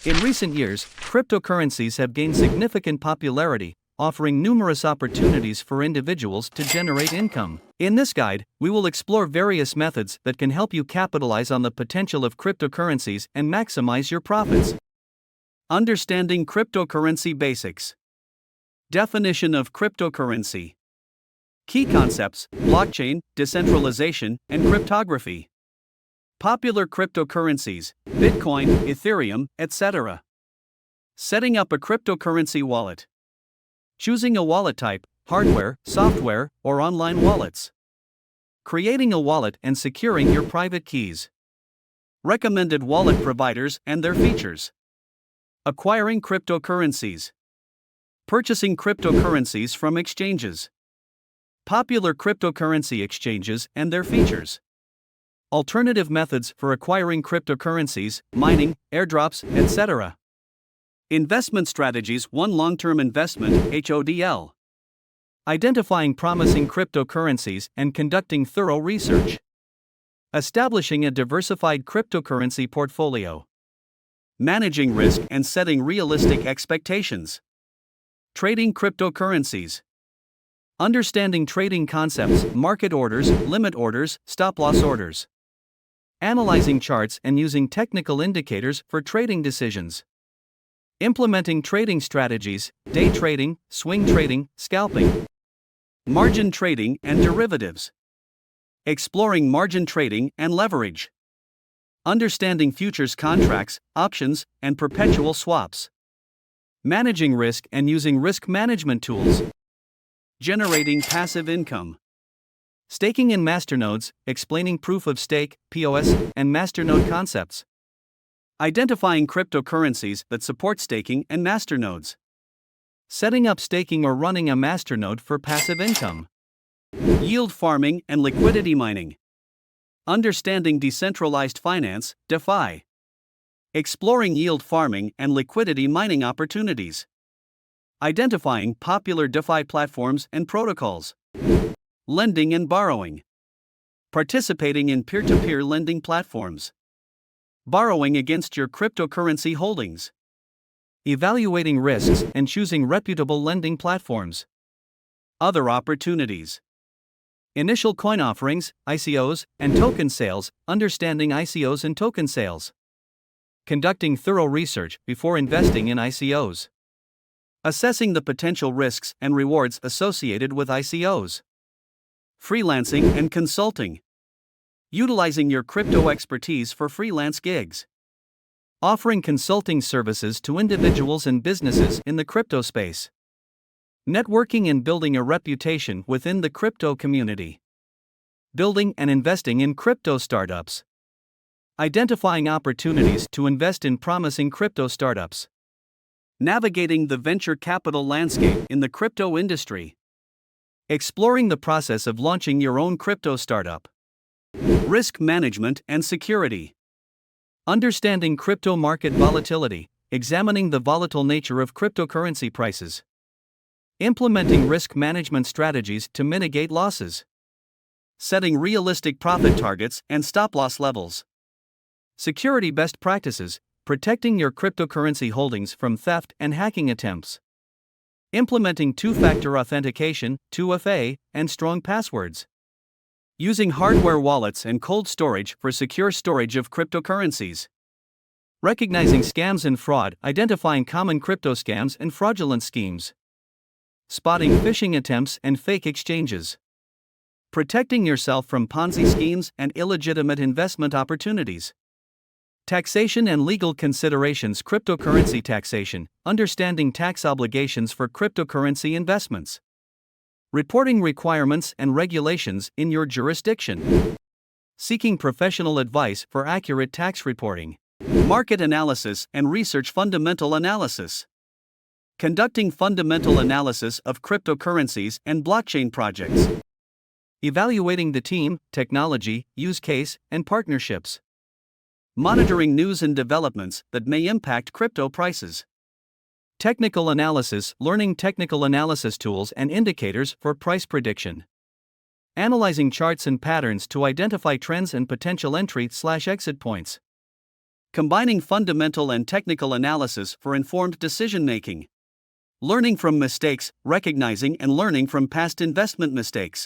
In recent years, cryptocurrencies have gained significant popularity, offering numerous opportunities for individuals to generate income. In this guide, we will explore various methods that can help you capitalize on the potential of cryptocurrencies and maximize your profits. Understanding cryptocurrency basics. Definition of cryptocurrency. Key concepts: blockchain, decentralization, and cryptography. Popular cryptocurrencies: Bitcoin, Ethereum, etc. Setting up a cryptocurrency wallet. Choosing a wallet type: hardware, software, or online wallets. Creating a wallet and securing your private keys. Recommended wallet providers and their features. Acquiring cryptocurrencies. Purchasing cryptocurrencies from exchanges. Popular cryptocurrency exchanges and their features. Alternative methods for acquiring cryptocurrencies: mining, airdrops, etc. Investment strategies: 1. Long-term investment, HODL. Identifying promising cryptocurrencies and conducting thorough research. Establishing a diversified cryptocurrency portfolio. Managing risk and setting realistic expectations. Trading cryptocurrencies. Understanding trading concepts: market orders, limit orders, stop-loss orders. Analyzing charts and using technical indicators for trading decisions. Implementing trading strategies: day trading, swing trading, scalping. Margin trading and derivatives. Exploring margin trading and leverage. Understanding futures contracts, options, and perpetual swaps. Managing risk and using risk management tools. Generating passive income. Staking in masternodes, explaining proof of stake, POS, and masternode concepts. Identifying cryptocurrencies that support staking and masternodes. Setting up staking or running a masternode for passive income. Yield farming and liquidity mining. Understanding decentralized finance, DeFi. Exploring yield farming and liquidity mining opportunities. Identifying popular DeFi platforms and protocols. Lending and borrowing. Participating in peer-to-peer lending platforms. Borrowing against your cryptocurrency holdings. Evaluating risks and choosing reputable lending platforms. Other opportunities. Initial coin offerings, ICOs, and token sales, understanding ICOs and token sales. Conducting thorough research before investing in ICOs. Assessing the potential risks and rewards associated with ICOs. Freelancing and consulting. Utilizing your crypto expertise for freelance gigs. Offering consulting services to individuals and businesses in the crypto space. Networking and building a reputation within the crypto community. Building and investing in crypto startups. Identifying opportunities to invest in promising crypto startups. Navigating the venture capital landscape in the crypto industry. Exploring the process of launching your own crypto startup. Risk management and security. Understanding crypto market volatility, examining the volatile nature of cryptocurrency prices. Implementing risk management strategies to mitigate losses. Setting realistic profit targets and stop-loss levels. Security best practices, protecting your cryptocurrency holdings from theft and hacking attempts. Implementing two-factor authentication, 2FA, and strong passwords. Using hardware wallets and cold storage for secure storage of cryptocurrencies. Recognizing scams and fraud, identifying common crypto scams and fraudulent schemes. Spotting phishing attempts and fake exchanges. Protecting yourself from Ponzi schemes and illegitimate investment opportunities. Taxation and legal considerations. Cryptocurrency taxation, understanding tax obligations for cryptocurrency investments. Reporting requirements and regulations in your jurisdiction. Seeking professional advice for accurate tax reporting. Market analysis and research. Fundamental analysis. Conducting fundamental analysis of cryptocurrencies and blockchain projects. Evaluating the team, technology, use case, and partnerships. Monitoring news and developments that may impact crypto prices. Technical analysis, learning technical analysis tools and indicators for price prediction. Analyzing charts and patterns to identify trends and potential entry/exit points. combining fundamental and technical analysis for informed decision-making. Learning from mistakes, recognizing and learning from past investment mistakes.